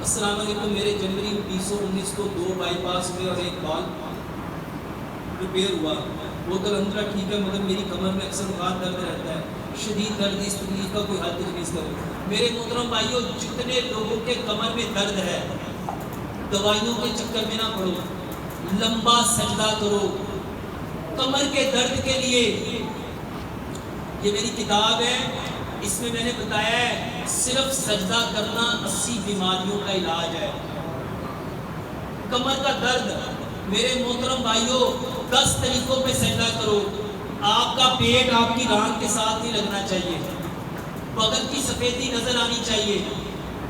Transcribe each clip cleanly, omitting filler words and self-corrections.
السلام علیکم. میرے جنوری 2019 کو 2 بائی پاس ہوئے اور ایک بال ریپیئر ہوا. وہ الحمدللہ ٹھیک ہے، مگر میری کمر میں اکثر اوقات درد رہتا ہے. شدید درد، اس تکلیف کا کوئی حل تجویز کرو. میرے محترم بھائیوں، جتنے لوگوں کے کمر میں درد ہے، دوائیوں کے چکر میں نہ پڑو، لمبا سجدہ کرو کمر کے درد کے لیے. یہ میری کتاب ہے، اس میں نے بتایا ہے صرف سجدہ کرنا 80 بیماریوں کا علاج ہے. کمر کا درد، میرے محترم بھائیوں، 10 طریقوں پہ سجدہ کرو. آپ کا پیٹ آپ کی ران کے ساتھ نہیں لگنا چاہیے، بغل کی سفیدی نظر آنی چاہیے،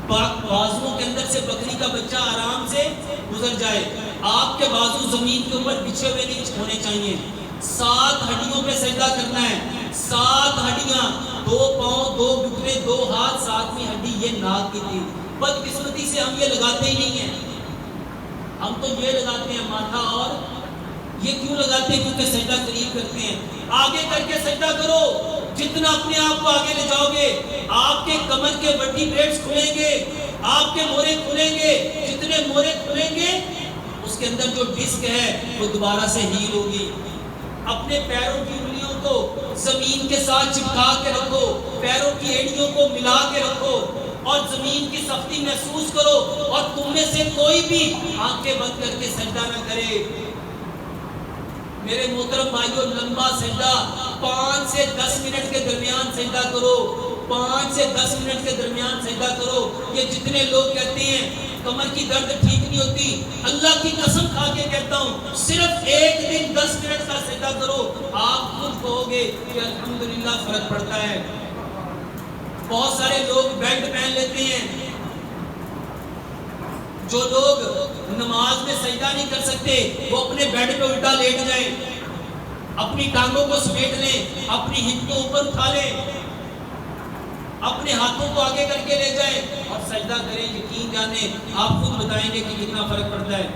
بازوؤں کے اندر سے بکری کا بچہ آرام سے گزر جائے، آپ کے بازو زمین کے اوپر بچھے ہوئے نہیں ہونے چاہیے. 7 ہڈیوں پہ سجدہ کرنا ہے. 7 ہڈیاں، 2 پاؤں، 2 گھٹنے، 2 ہاتھ، 7ویں ہڈی یہ ناک کی تھی. بدقسمتی سے ہم یہ لگاتے ہی نہیں ہیں. ہم تو یہ لگاتے ہیں ماتھا، اور یہ کیوں لگاتے ہیں؟ کیونکہ سجدہ قریب کرتے ہیں. آگے کر کے سجدہ کرو. جتنا اپنے آپ کو آگے لے جاؤ گے، آپ کے کمر کے ورٹیبریٹس کھلیں گے، آپ کے مورے کھلیں گے. جتنے مورے کھلیں گے، اس کے اندر جو ڈسک ہے وہ دوبارہ سے ہیل ہوگی. اپنے پیروں کی انگلیوں کو زمین کے ساتھ چپکا کے رکھو، پیروں کی ایڑیوں کو ملا کے رکھو اور زمین کی سختی محسوس کرو. اور تم میں سے کوئی بھی آنکھیں بند کر کے سجدہ نہ کرے. میرے محترم بھائیوں، لمبا سجدہ 5 سے 10 منٹ کے درمیان سجدہ کرو. 5 سے 10 منٹ کے درمیان سجدہ کرو. یہ جتنے لوگ کہتے ہیں کمر کی درد ٹھیک نہیں ہوتی، اللہ کی قسم کھا کے کہتا ہوں، صرف ایک دن 10 منٹ کا سجدہ کرو، آپ خود کہو گے کہ الحمدللہ فرق پڑتا ہے. بہت سارے لوگ بیلٹ پہن لیتے ہیں. جو لوگ نماز میں سجدہ نہیں کر سکتے، وہ اپنے بیڈ پہ الٹا لیٹ جائیں، اپنی ٹانگوں کو سمیٹ لیں، اپنی ہپ کو اوپر اٹھا لیں، اپنے ہاتھوں کو آگے کر کے لے جائیں اور سجدہ کریں. یقین جانیں آپ خود بتائیں گے کہ کتنا فرق پڑتا ہے.